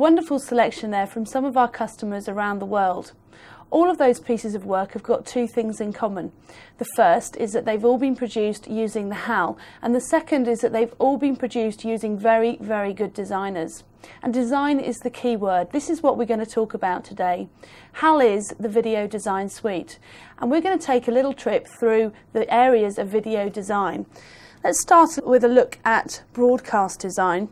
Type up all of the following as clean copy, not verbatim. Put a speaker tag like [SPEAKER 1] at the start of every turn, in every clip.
[SPEAKER 1] wonderful selection there from some of our customers around the world. All of those pieces of work have got two things in common. The first is that they've all been produced using the HAL, and the second is that they've all been produced using very, very good designers. And design is the key word. This is what we're going to talk about today. HAL is the video design suite, and we're going to take a little trip through the areas of video design. Let's start with a look at broadcast design.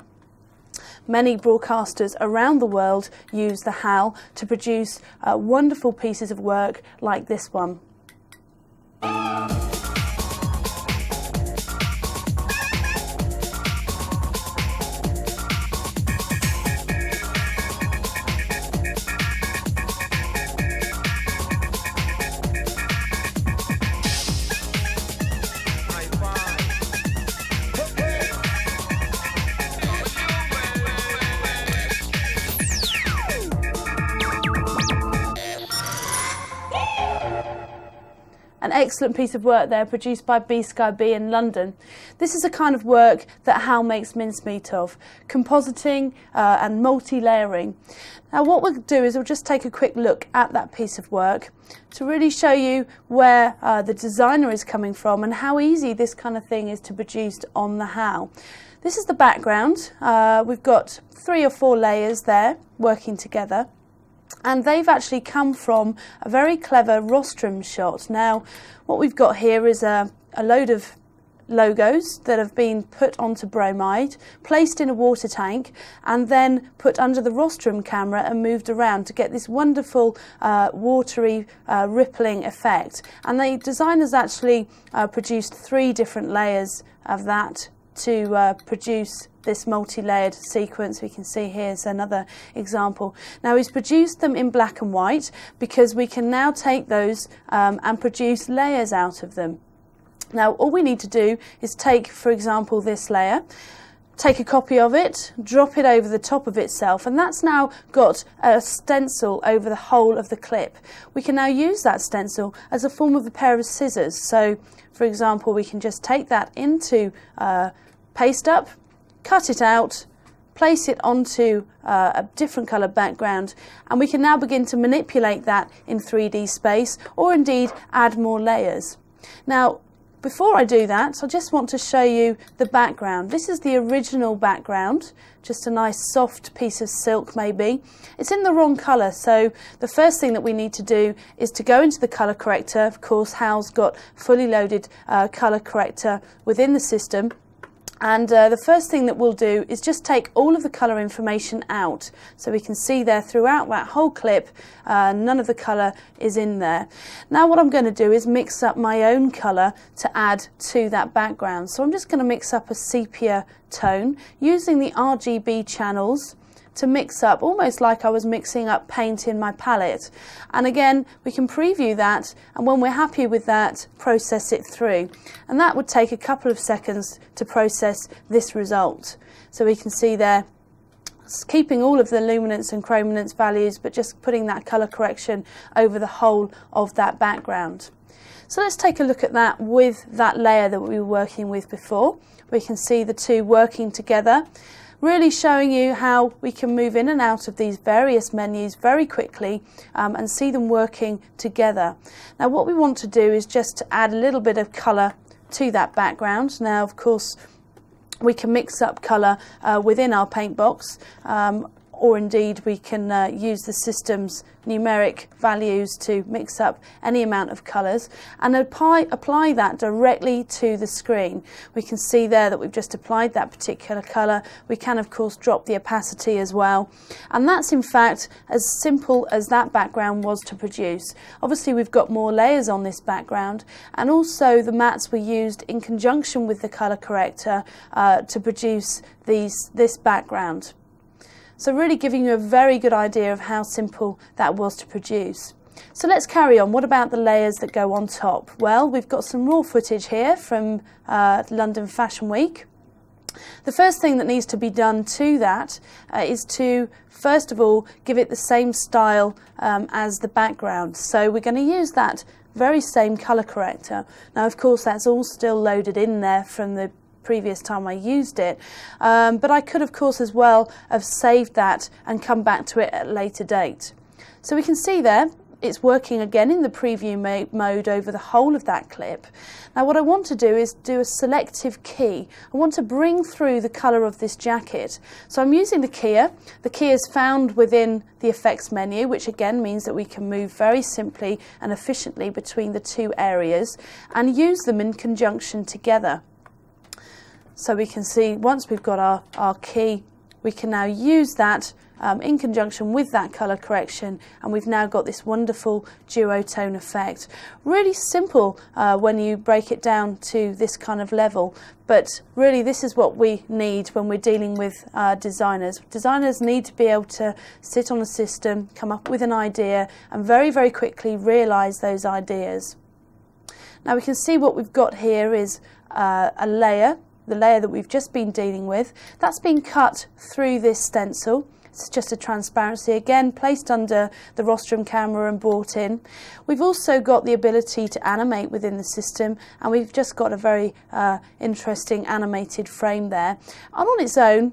[SPEAKER 1] Many broadcasters around the world use the HAL to produce wonderful pieces of work like this one. An excellent piece of work there produced by B-Sky-B in London. This is the kind of work that HAL makes mincemeat of, compositing and multi-layering. Now what we'll do is we'll just take a quick look at that piece of work to really show you where the designer is coming from and how easy this kind of thing is to produce on the HAL. This is the background. We've got 3 or 4 layers there working together. And they've actually come from a very clever rostrum shot. Now, what we've got here is a load of logos that have been put onto bromide, placed in a water tank, and then put under the rostrum camera and moved around to get this wonderful watery rippling effect. And the designers actually produced 3 different layers of that to produce this multi-layered sequence. We can see here's another example. Now he's produced them in black and white because we can now take those and produce layers out of them. Now all we need to do is take, for example, this layer, take a copy of it, drop it over the top of itself, and that's now got a stencil over the whole of the clip. We can now use that stencil as a form of a pair of scissors. So for example, we can just take that into paste up, cut it out, place it onto a different colour background, and we can now begin to manipulate that in 3D space, or indeed add more layers. Now before I do that, I just want to show you the background. This is the original background, just a nice soft piece of silk maybe. It's in the wrong colour, so the first thing that we need to do is to go into the colour corrector. Of course, HAL's got fully loaded colour corrector within the system. And the first thing that we'll do is just take all of the colour information out. So we can see there throughout that whole clip, none of the colour is in there. Now what I'm going to do is mix up my own colour to add to that background. So I'm just going to mix up a sepia tone using the RGB channels to mix up, almost like I was mixing up paint in my palette. And again, we can preview that, and when we're happy with that, process it through. And that would take a couple of seconds to process this result. So we can see there, keeping all of the luminance and chrominance values, but just putting that colour correction over the whole of that background. So let's take a look at that with that layer that we were working with before. We can see the two working together, really showing you how we can move in and out of these various menus very quickly and see them working together. Now what we want to do is just to add a little bit of colour to that background. Now of course we can mix up colour within our paint box, or indeed we can use the system's numeric values to mix up any amount of colours and apply that directly to the screen. We can see there that we've just applied that particular colour. We can of course drop the opacity as well, and that's in fact as simple as that background was to produce. Obviously we've got more layers on this background, and also the mats were used in conjunction with the colour corrector to produce this background. So really giving you a very good idea of how simple that was to produce. So let's carry on. What about the layers that go on top? Well, we've got some raw footage here from London Fashion Week. The first thing that needs to be done to that is to, first of all, give it the same style as the background. So we're going to use that very same colour corrector. Now, of course, that's all still loaded in there from the previous time I used it. But I could, of course, as well have saved that and come back to it at a later date. So we can see there, it's working again in the preview mode over the whole of that clip. Now what I want to do is do a selective key. I want to bring through the colour of this jacket. So I'm using the keyer. The key is found within the effects menu, which again means that we can move very simply and efficiently between the two areas and use them in conjunction together. So we can see once we've got our key, we can now use that in conjunction with that colour correction, and we've now got this wonderful duotone effect. Really simple when you break it down to this kind of level, but really this is what we need when we're dealing with designers. Designers need to be able to sit on a system, come up with an idea, and very, very quickly realise those ideas. Now we can see what we've got here is a layer, the layer that we've just been dealing with. That's been cut through this stencil. It's just a transparency, again placed under the rostrum camera and brought in. We've also got the ability to animate within the system, and we've just got a very interesting animated frame there. And on its own,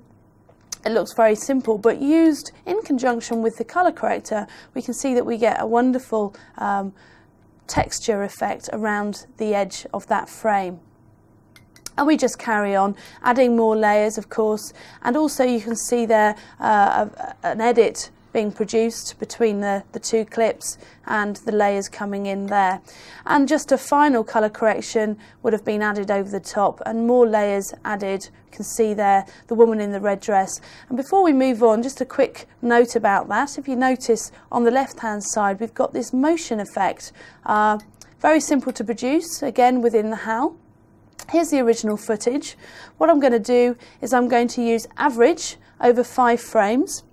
[SPEAKER 1] it looks very simple, but used in conjunction with the colour corrector, we can see that we get a wonderful texture effect around the edge of that frame. And we just carry on adding more layers, of course, and also you can see there an edit being produced between the two clips and the layers coming in there. And just a final colour correction would have been added over the top and more layers added. You can see there the woman in the red dress. And before we move on, just a quick note about that. If you notice on the left hand side, we've got this motion effect. Very simple to produce, again within the HAL. Here's the original footage. What I'm going to do is I'm going to use average over 5 frames.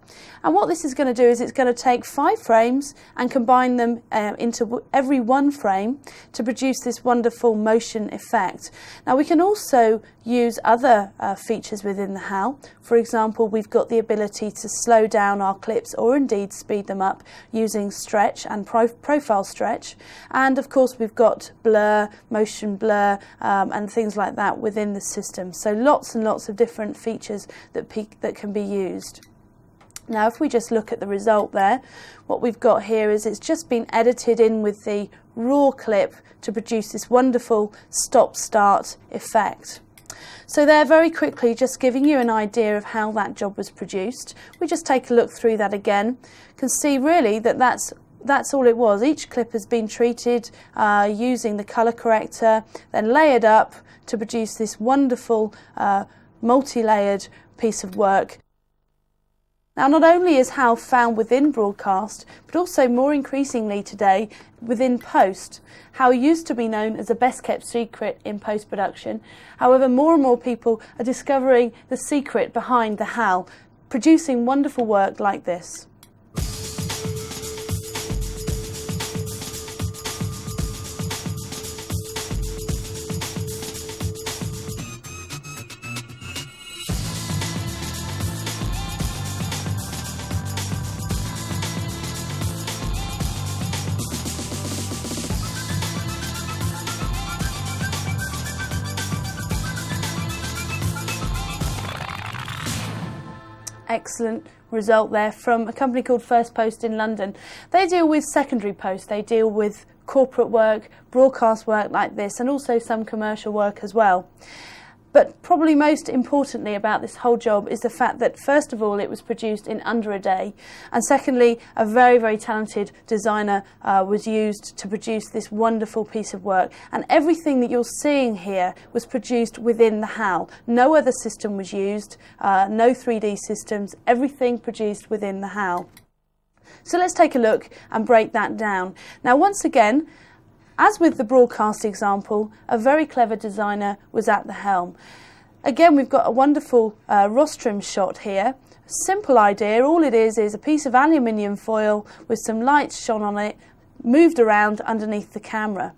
[SPEAKER 1] And what this is going to do is it's going to take 5 frames and combine them into every one frame to produce this wonderful motion effect. Now we can also use other features within the HAL. For example, we've got the ability to slow down our clips or indeed speed them up using stretch and profile stretch. And of course we've got blur, motion blur and things like that within the system. So lots and lots of different features that can be used. Now if we just look at the result there, what we've got here is it's just been edited in with the raw clip to produce this wonderful stop-start effect. So there, very quickly, just giving you an idea of how that job was produced. We just take a look through that again. You can see really that that's all it was. Each clip has been treated using the colour corrector, then layered up to produce this wonderful multi-layered piece of work. Now, not only is HAL found within broadcast, but also more increasingly today within post. HAL used to be known as a best-kept secret in post-production. However, more and more people are discovering the secret behind the HAL, producing wonderful work like this. Excellent result there from a company called First Post in London. They deal with secondary post, they deal with corporate work, broadcast work like this, and also some commercial work as well. But probably most importantly about this whole job is the fact that first of all it was produced in under a day, and secondly a very, very talented designer was used to produce this wonderful piece of work, and everything that you're seeing here was produced within the HAL. No other system was used, no 3D systems, everything produced within the HAL. So let's take a look and break that down. Now once again, as with the broadcast example, a very clever designer was at the helm. Again, we've got a wonderful rostrum shot here. Simple idea, all it is a piece of aluminium foil with some lights shone on it, moved around underneath the camera.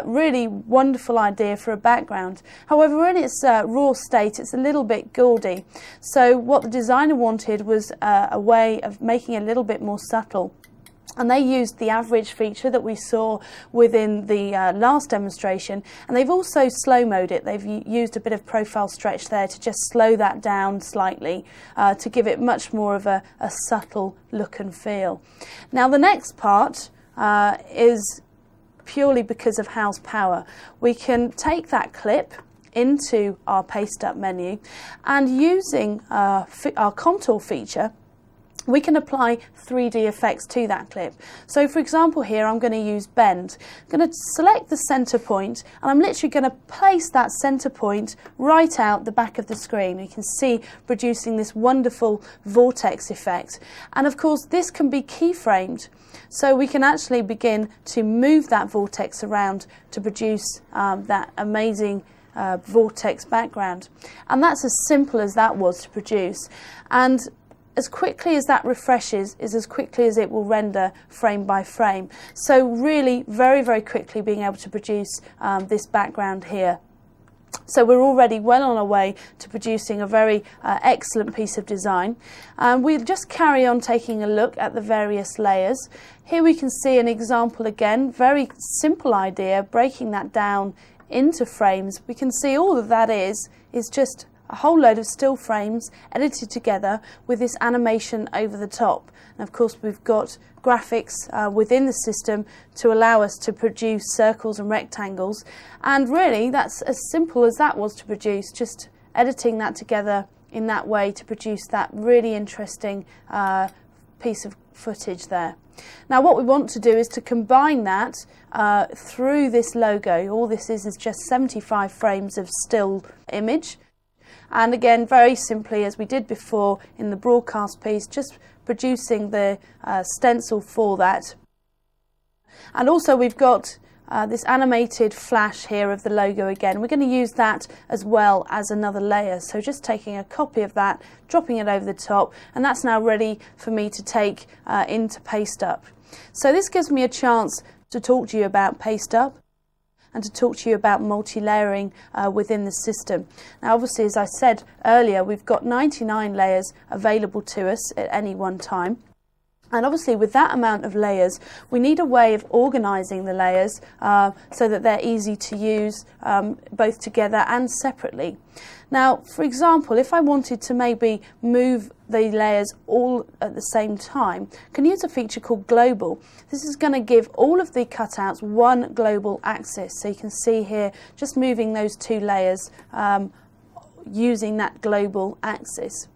[SPEAKER 1] Really wonderful idea for a background. However, in its raw state, it's a little bit gaudy. So what the designer wanted was a way of making it a little bit more subtle. And they used the average feature that we saw within the last demonstration, and they've also slow-mode it. They've used a bit of profile stretch there to just slow that down slightly to give it much more of a subtle look and feel. Now the next part is purely because of HAL's power. We can take that clip into our paste up menu, and using our contour feature, we can apply 3D effects to that clip. So for example here, I'm going to use bend. I'm going to select the center point, and I'm literally going to place that center point right out the back of the screen. You can see producing this wonderful vortex effect. And of course this can be keyframed, so we can actually begin to move that vortex around to produce that amazing vortex background. And that's as simple as that was to produce. And as quickly as that refreshes is as quickly as it will render frame by frame. So really very, very quickly being able to produce this background here. So we're already well on our way to producing a very excellent piece of design. We'll just carry on taking a look at the various layers. Here we can see an example again, very simple idea, breaking that down into frames. We can see all that is just a whole load of still frames edited together with this animation over the top. And of course we've got graphics within the system to allow us to produce circles and rectangles, and really that's as simple as that was to produce, just editing that together in that way to produce that really interesting piece of footage there. Now what we want to do is to combine that through this logo. All this is just 75 frames of still image. And again, very simply, as we did before in the broadcast piece, just producing the stencil for that. And also we've got this animated flash here of the logo again. We're going to use that as well as another layer. So just taking a copy of that, dropping it over the top, and that's now ready for me to take into Paste Up. So this gives me a chance to talk to you about Paste Up and to talk to you about multi-layering within the system. Now obviously, as I said earlier, we've got 99 layers available to us at any one time. And obviously with that amount of layers, we need a way of organising the layers so that they're easy to use both together and separately. Now, for example, if I wanted to maybe move the layers all at the same time, I can use a feature called Global. This is going to give all of the cutouts one global axis. So you can see here, just moving those two layers using that global axis.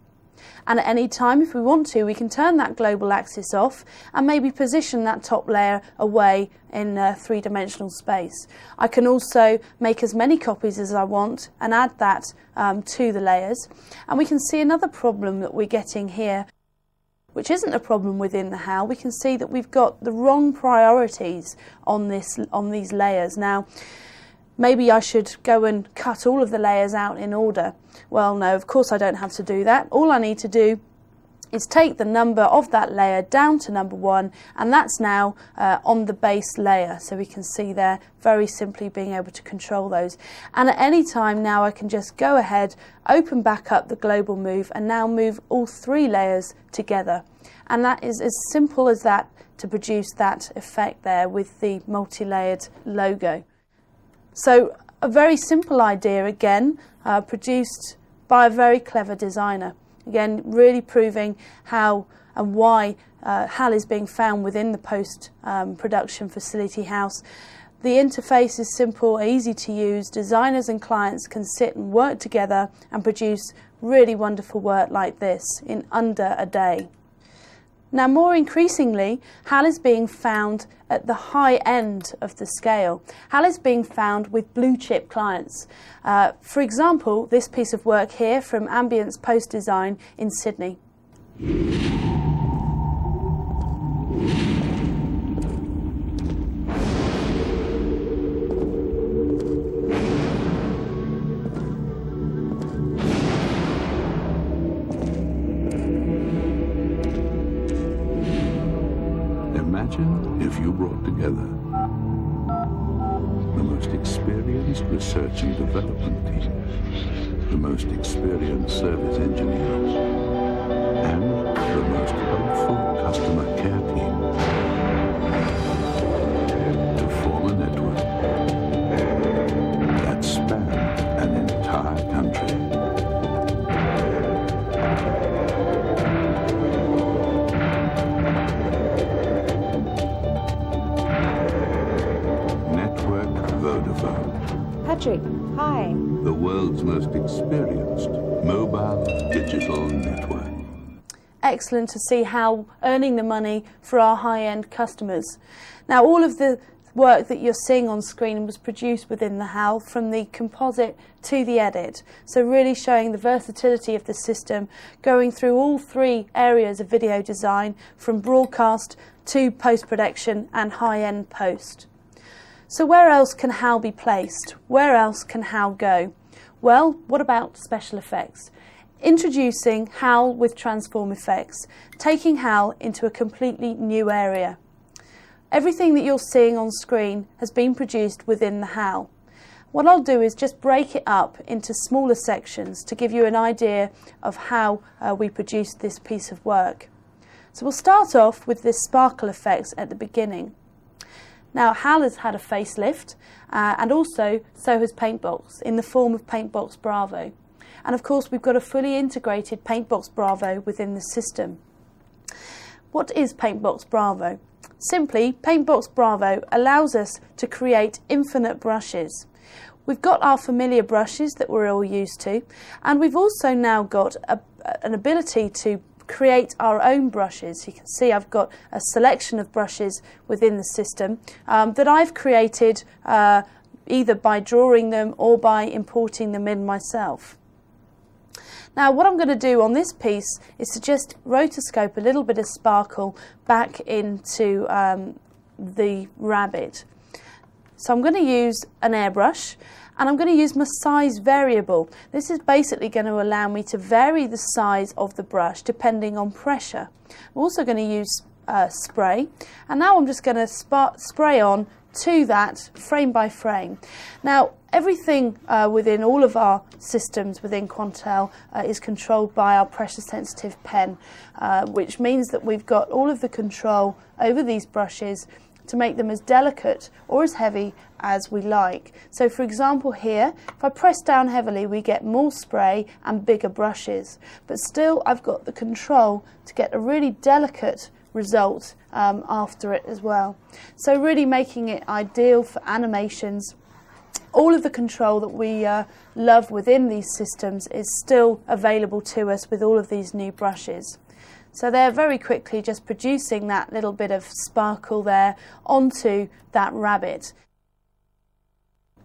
[SPEAKER 1] And at any time, if we want to, we can turn that global axis off and maybe position that top layer away in three-dimensional space. I can also make as many copies as I want and add that to the layers. And we can see another problem that we're getting here, which isn't a problem within the HAL. We can see that we've got the wrong priorities on these layers. Now, maybe I should go and cut all of the layers out in order. Well, no, of course I don't have to do that. All I need to do is take the number of that layer down to number 1, and that's now on the base layer. So we can see there very simply being able to control those. And at any time now I can just go ahead, open back up the global move, and now move all 3 layers together. And that is as simple as that to produce that effect there with the multi-layered logo. So a very simple idea again, produced by a very clever designer. Again, really proving how and why HAL is being found within the post-production facility house. The interface is simple, easy to use. Designers and clients can sit and work together and produce really wonderful work like this in under a day. Now, more increasingly, HAL is being found at the high end of the scale. HAL is being found with blue chip clients. For example, this piece of work here from Ambience Post Design in Sydney.
[SPEAKER 2] Imagine if you brought together the most experienced research and development team, the most experienced service engineers, and the most hopeful customer care team
[SPEAKER 3] Patrick, hi.
[SPEAKER 2] The world's most experienced mobile digital network.
[SPEAKER 1] Excellent to see HAL earning the money for our high-end customers. Now, all of the work that you're seeing on screen was produced within the HAL, from the composite to the edit. So really showing the versatility of the system, going through all three areas of video design, from broadcast to post-production and high-end post. So where else can HAL be placed? Where else can HAL go? Well, what about special effects? Introducing HAL with TransformFX, taking HAL into a completely new area. Everything that you're seeing on screen has been produced within the HAL. What I'll do is just break it up into smaller sections to give you an idea of how we produced this piece of work. So we'll start off with this sparkle effects at the beginning. Now, HAL has had a facelift, and also so has Paintbox in the form of Paintbox Bravo. And of course, we've got a fully integrated Paintbox Bravo within the system. What is Paintbox Bravo? Simply, Paintbox Bravo allows us to create infinite brushes. We've got our familiar brushes that we're all used to, and we've also now got an ability to create our own brushes. You can see I've got a selection of brushes within the system that I've created either by drawing them or by importing them in myself. Now, what I'm going to do on this piece is to just rotoscope a little bit of sparkle back into the rabbit. So I'm going to use an airbrush, and I'm going to use my size variable. This is basically going to allow me to vary the size of the brush depending on pressure. I'm also going to use spray, and now I'm just going to spray on to that frame by frame. Now, everything within all of our systems within Quantel is controlled by our pressure sensitive pen, which means that we've got all of the control over these brushes to make them as delicate or as heavy as we like. So for example here, if I press down heavily, we get more spray and bigger brushes, but still I've got the control to get a really delicate result after it as well. So really making it ideal for animations. All of the control that we love within these systems is still available to us with all of these new brushes. So they're very quickly just producing that little bit of sparkle there onto that rabbit.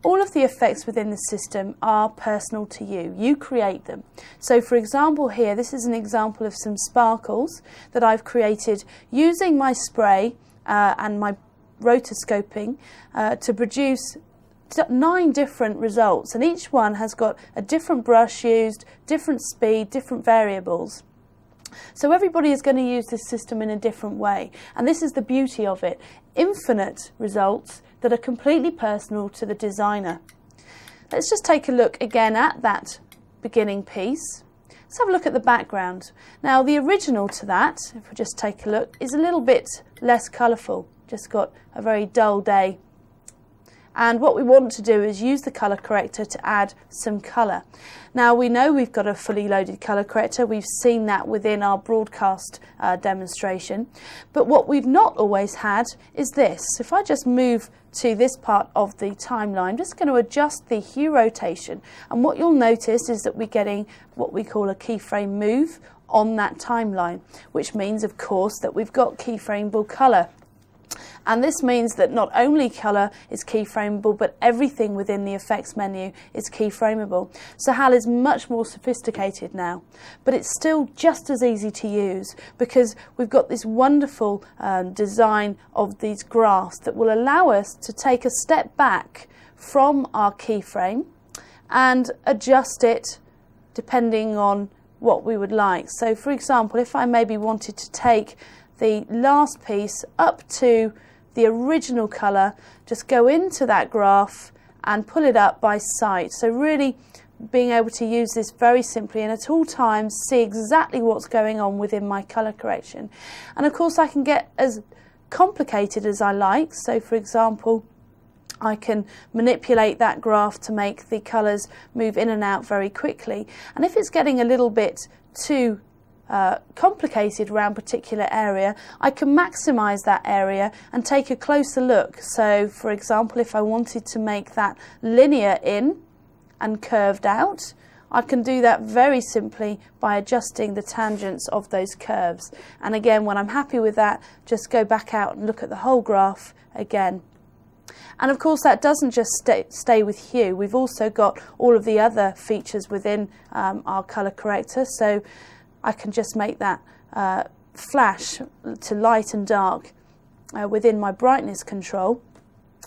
[SPEAKER 1] All of the effects within the system are personal to you. You create them. So for example here, this is an example of some sparkles that I've created using my spray and my rotoscoping to produce 9 different results, and each one has got a different brush used, different speed, different variables. So everybody is going to use this system in a different way, and this is the beauty of it. Infinite results that are completely personal to the designer. Let's just take a look again at that beginning piece. Let's have a look at the background. Now the original to that, if we just take a look, is a little bit less colourful. Just got a very dull day. And what we want to do is use the colour corrector to add some colour. Now we know we've got a fully loaded colour corrector. We've seen that within our broadcast demonstration. But what we've not always had is this. If I just move to this part of the timeline, I'm just going to adjust the hue rotation. And what you'll notice is that we're getting what we call a keyframe move on that timeline, which means, of course, that we've got keyframeable colour. And this means that not only colour is keyframeable, but everything within the effects menu is keyframeable. So HAL is much more sophisticated now, but it's still just as easy to use because we've got this wonderful design of these graphs that will allow us to take a step back from our keyframe and adjust it depending on what we would like. So for example, if I maybe wanted to take the last piece up to the original colour, just go into that graph and pull it up by sight. So really being able to use this very simply and at all times see exactly what's going on within my colour correction. And of course I can get as complicated as I like. So for example, I can manipulate that graph to make the colours move in and out very quickly. And if it's getting a little bit too complicated around a particular area, I can maximise that area and take a closer look. So for example, if I wanted to make that linear in and curved out, I can do that very simply by adjusting the tangents of those curves. And again, when I'm happy with that, just go back out and look at the whole graph again. And of course that doesn't just stay with hue. We've also got all of the other features within our colour corrector. So I can just make that flash to light and dark within my brightness control.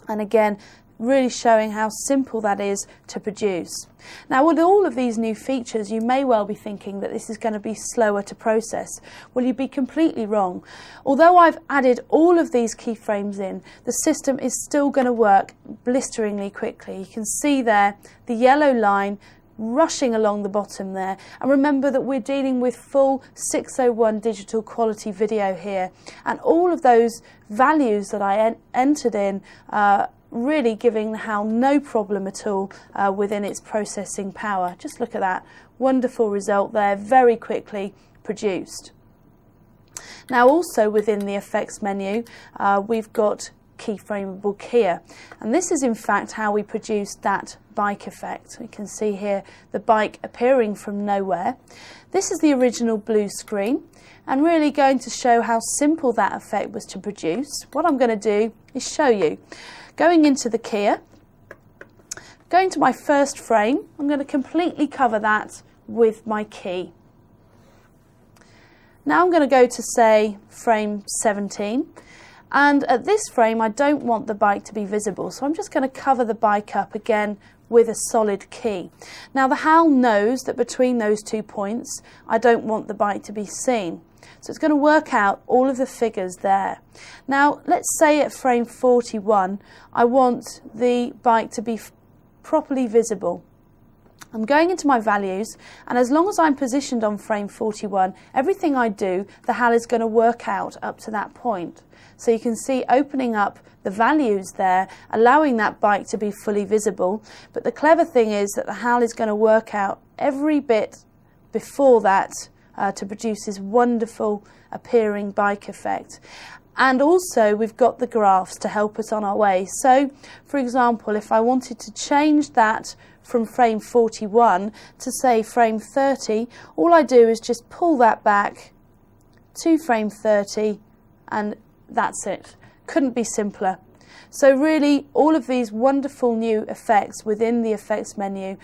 [SPEAKER 1] And again, really showing how simple that is to produce. Now with all of these new features, you may well be thinking that this is going to be slower to process. Well, you'd be completely wrong. Although I've added all of these keyframes in, the system is still going to work blisteringly quickly. You can see there the yellow line rushing along the bottom there, and remember that we're dealing with full 601 digital quality video here, and all of those values that I entered in really giving the HAL no problem at all within its processing power. Just look at that wonderful result there, very quickly produced. Now also within the effects menu we've got keyframeable keyer, and this is in fact how we produced that bike effect. We can see here the bike appearing from nowhere. This is the original blue screen, and really going to show how simple that effect was to produce. What I'm going to do is show you. Going into the keyer, going to my first frame, I'm going to completely cover that with my key. Now I'm going to go to, say, frame 17, and at this frame I don't want the bike to be visible, so I'm just going to cover the bike up again with a solid key. Now the HAL knows that between those 2 points I don't want the bike to be seen. So it's going to work out all of the figures there. Now let's say at frame 41 I want the bike to be properly visible. I'm going into my values, and as long as I'm positioned on frame 41, everything I do, the HAL is going to work out up to that point. So you can see opening up the values there, allowing that bike to be fully visible. But the clever thing is that the HAL is going to work out every bit before that to produce this wonderful appearing bike effect. And also we've got the graphs to help us on our way. So for example, if I wanted to change that from frame 41 to say frame 30, all I do is just pull that back to frame 30, and that's it. Couldn't be simpler. So really all of these wonderful new effects within the effects menu,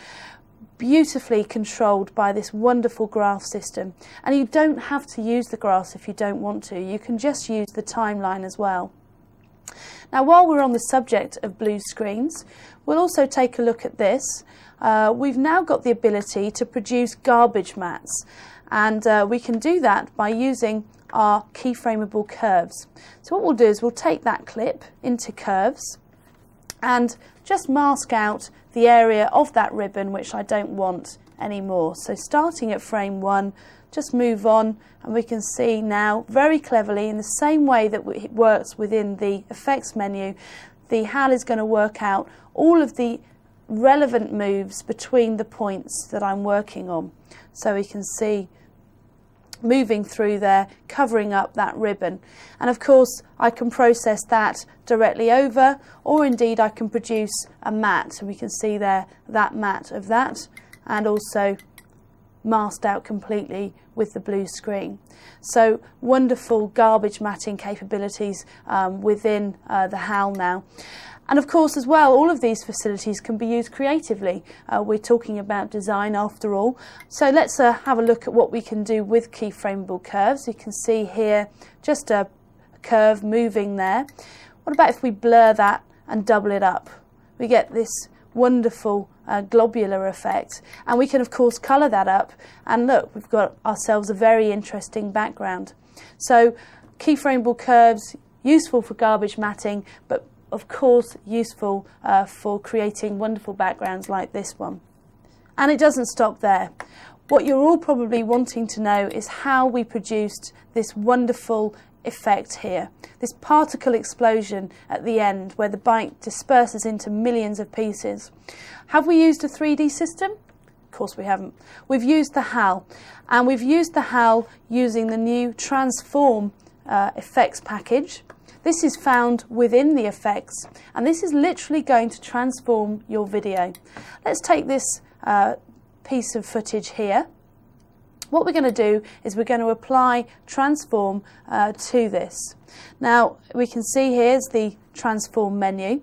[SPEAKER 1] beautifully controlled by this wonderful graph system. And you don't have to use the graphs if you don't want to. You can just use the timeline as well. Now while we're on the subject of blue screens, we'll also take a look at this. We've now got the ability to produce garbage mats, and we can do that by using our keyframeable curves. So what we'll do is we'll take that clip into curves and just mask out the area of that ribbon which I don't want anymore. So starting at frame 1, just move on, and we can see now very cleverly, in the same way that it works within the effects menu, the HAL is going to work out all of the relevant moves between the points that I'm working on. So we can see moving through there, covering up that ribbon. And of course I can process that directly over, or indeed I can produce a mat, and we can see there that mat of that, and also masked out completely with the blue screen. So wonderful garbage matting capabilities within the HAL now. And of course as well, all of these facilities can be used creatively. We're talking about design after all. So let's have a look at what we can do with keyframeable curves. You can see here just a curve moving there. What about if we blur that and double it up? We get this wonderful globular effect, and we can of course colour that up, and look, we've got ourselves a very interesting background. So keyframeable curves, useful for garbage matting, but of course useful for creating wonderful backgrounds like this one. And it doesn't stop there. What you're all probably wanting to know is how we produced this wonderful effect here, this particle explosion at the end where the bike disperses into millions of pieces. Have we used a 3D system? Of course we haven't. We've used the HAL, and we've used the HAL using the new TransformFX package. This is found within the effects, and this is literally going to transform your video. Let's take this piece of footage here. What we're going to do is we're going to apply transform to this. Now we can see here's the transform menu.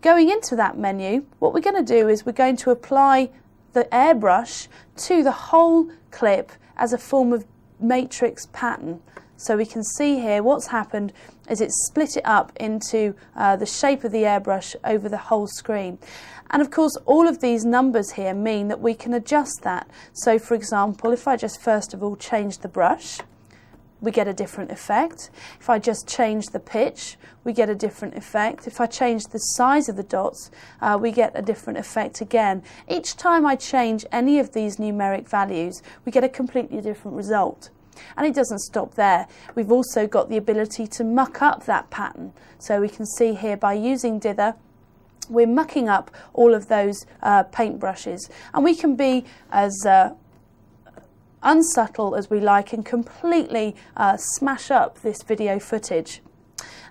[SPEAKER 1] Going into that menu, what we're going to do is we're going to apply the airbrush to the whole clip as a form of matrix pattern. So we can see here what's happened is it's split it up into the shape of the airbrush over the whole screen. And of course all of these numbers here mean that we can adjust that. So for example, if I just first of all change the brush, we get a different effect. If I just change the pitch, we get a different effect. If I change the size of the dots, we get a different effect again. Each time I change any of these numeric values, we get a completely different result. And it doesn't stop there. We've also got the ability to muck up that pattern. So we can see here by using dither, we're mucking up all of those paint brushes. And we can be as unsubtle as we like and completely smash up this video footage.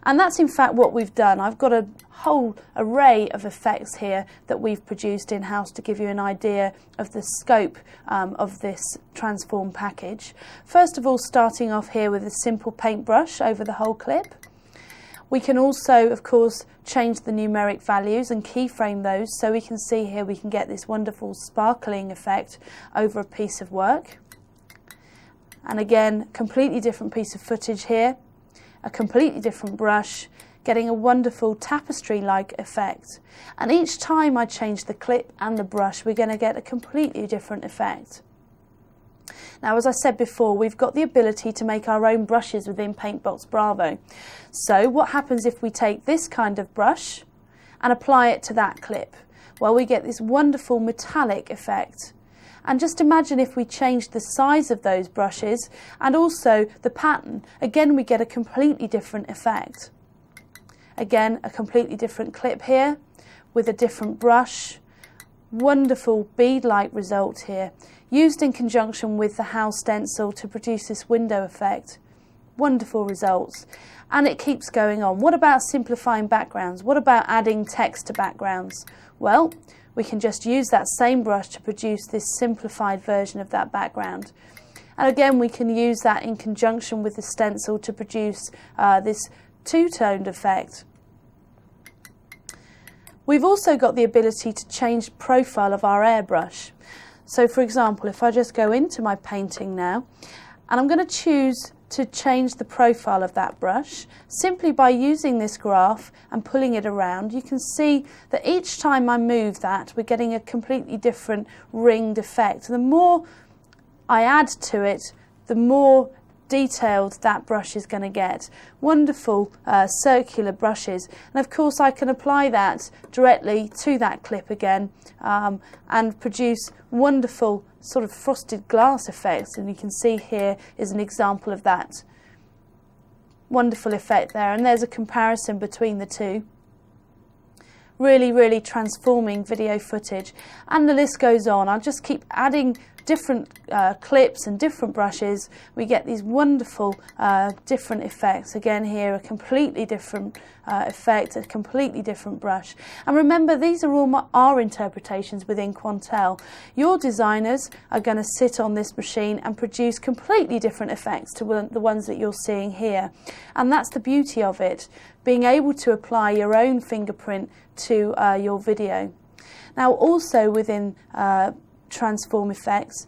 [SPEAKER 1] And that's in fact what we've done. I've got a whole array of effects here that we've produced in-house to give you an idea of the scope of this transform package. First of all, starting off here with a simple paintbrush over the whole clip. We can also, of course, change the numeric values and keyframe those, so we can see here we can get this wonderful sparkling effect over a piece of work. And again, completely different piece of footage here, a completely different brush, getting a wonderful tapestry-like effect. And each time I change the clip and the brush, we're going to get a completely different effect. Now, as I said before, we've got the ability to make our own brushes within Paintbox Bravo. So what happens if we take this kind of brush and apply it to that clip? Well, we get this wonderful metallic effect. And just imagine if we changed the size of those brushes and also the pattern. Again, we get a completely different effect. Again, a completely different clip here with a different brush. Wonderful bead-like result here, used in conjunction with the HAL stencil to produce this window effect. Wonderful results. And it keeps going on. What about simplifying backgrounds? What about adding text to backgrounds? Well, we can just use that same brush to produce this simplified version of that background. And again, we can use that in conjunction with the stencil to produce this two-toned effect. We've also got the ability to change the profile of our airbrush. So for example, if I just go into my painting now, and I'm going to choose to change the profile of that brush, simply by using this graph and pulling it around, you can see that each time I move that, we're getting a completely different ringed effect. The more I add to it, the more detailed that brush is going to get. Wonderful circular brushes, and of course I can apply that directly to that clip again and produce wonderful sort of frosted glass effects, and you can see here is an example of that. Wonderful effect there, and there's a comparison between the two. Really transforming video footage, and the list goes on. I'll just keep adding different clips and different brushes. We get these wonderful different effects. Again here a completely different effect, a completely different brush. And remember, these are all our interpretations within Quantel. Your designers are going to sit on this machine and produce completely different effects to the ones that you're seeing here. And that's the beauty of it, being able to apply your own fingerprint to your video. Now also within TransformFX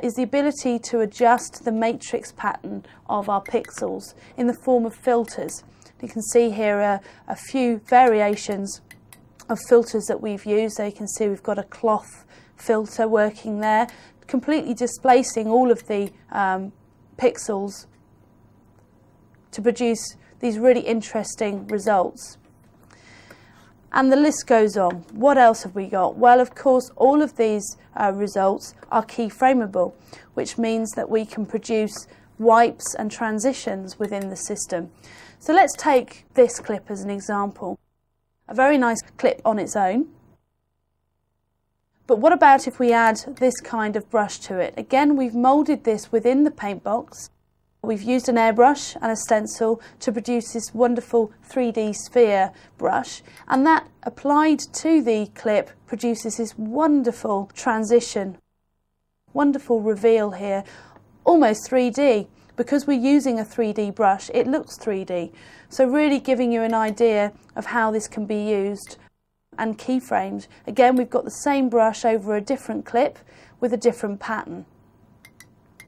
[SPEAKER 1] is the ability to adjust the matrix pattern of our pixels in the form of filters. You can see here a few variations of filters that we've used. So you can see we've got a cloth filter working there, completely displacing all of the pixels to produce these really interesting results. And the list goes on. What else have we got? Well, of course, all of these results are keyframeable, which means that we can produce wipes and transitions within the system. So let's take this clip as an example. A very nice clip on its own. But what about if we add this kind of brush to it? Again, we've moulded this within the paint box. We've used an airbrush and a stencil to produce this wonderful 3D sphere brush, and that applied to the clip produces this wonderful transition, wonderful reveal here, almost 3D. Because we're using a 3D brush, it looks 3D. So really giving you an idea of how this can be used and keyframed. Again, we've got the same brush over a different clip with a different pattern.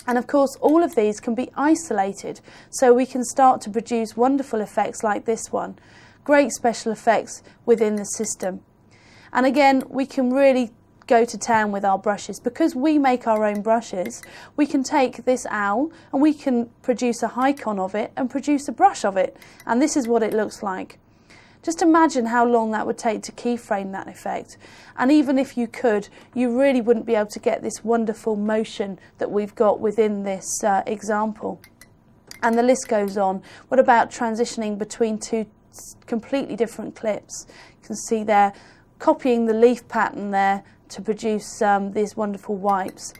[SPEAKER 1] And of course, all of these can be isolated, so we can start to produce wonderful effects like this one. Great special effects within the system. And again, we can really go to town with our brushes. Because we make our own brushes, we can take this owl and we can produce a icon of it and produce a brush of it. And this is what it looks like. Just imagine how long that would take to keyframe that effect. And even if you could, you really wouldn't be able to get this wonderful motion that we've got within this example. And the list goes on. What about transitioning between two completely different clips? You can see there, copying the leaf pattern there to produce these wonderful wipes.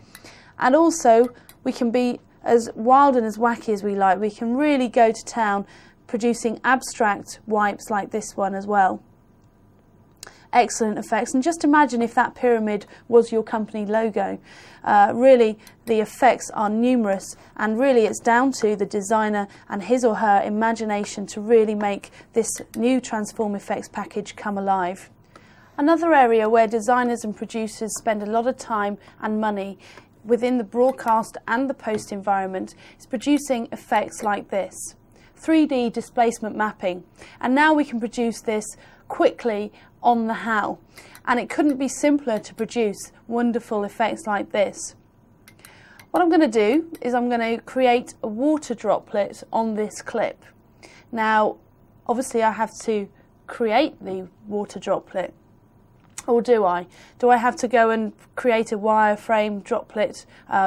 [SPEAKER 1] And also, we can be as wild and as wacky as we like. We can really go to town producing abstract wipes like this one as well. Excellent effects. And just imagine if that pyramid was your company logo. Really, the effects are numerous, and really it's down to the designer and his or her imagination to really make this new TransformFX package come alive. Another area where designers and producers spend a lot of time and money within the broadcast and the post environment is producing effects like this. 3D displacement mapping, and now we can produce this quickly on the HAL, and it couldn't be simpler to produce wonderful effects like this. What I'm going to do is I'm going to create a water droplet on this clip. Now obviously I have to create the water droplet. Or do I? Do I have to go and create a wireframe droplet,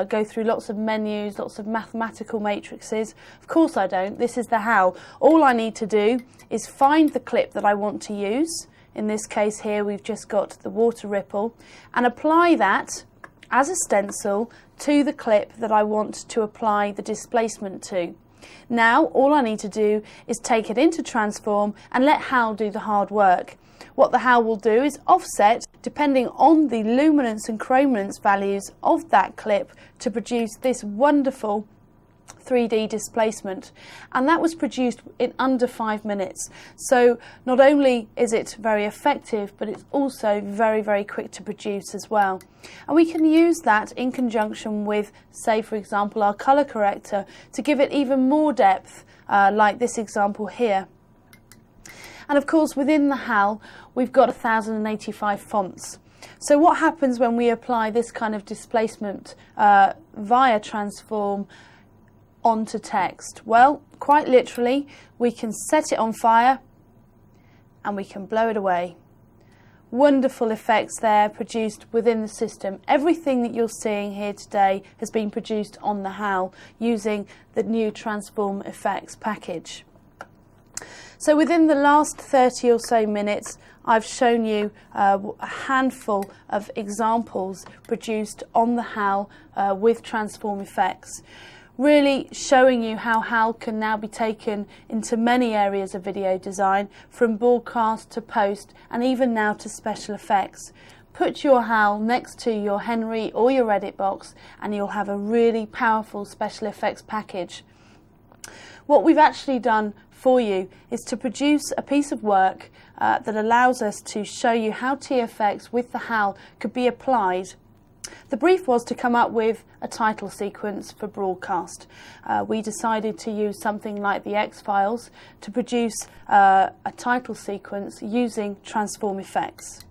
[SPEAKER 1] go through lots of menus, lots of mathematical matrices? Of course I don't. This is the HAL. All I need to do is find the clip that I want to use. In this case here, we've just got the water ripple, and apply that as a stencil to the clip that I want to apply the displacement to. Now, all I need to do is take it into Transform and let HAL do the hard work. What the HAL will do is offset depending on the luminance and chrominance values of that clip to produce this wonderful 3D displacement, and that was produced in under 5 minutes. So not only is it very effective, but it's also very, very quick to produce as well. And we can use that in conjunction with, say for example, our color corrector to give it even more depth, like this example here. And of course, within the HAL, we've got 1085 fonts. So what happens when we apply this kind of displacement via Transform onto text? Well, quite literally, we can set it on fire and we can blow it away. Wonderful effects there produced within the system. Everything that you're seeing here today has been produced on the HAL using the new TransformFX package. So within the last 30 or so minutes, I've shown you a handful of examples produced on the HAL with TransformFX, really showing you how HAL can now be taken into many areas of video design, from broadcast to post and even now to special effects. Put your HAL next to your Henry or your Edit box and you'll have a really powerful special effects package. What we've actually done for you is to produce a piece of work that allows us to show you how TFX with the HAL could be applied. The brief was to come up with a title sequence for broadcast. We decided to use something like the X-Files to produce a title sequence using TransformFX.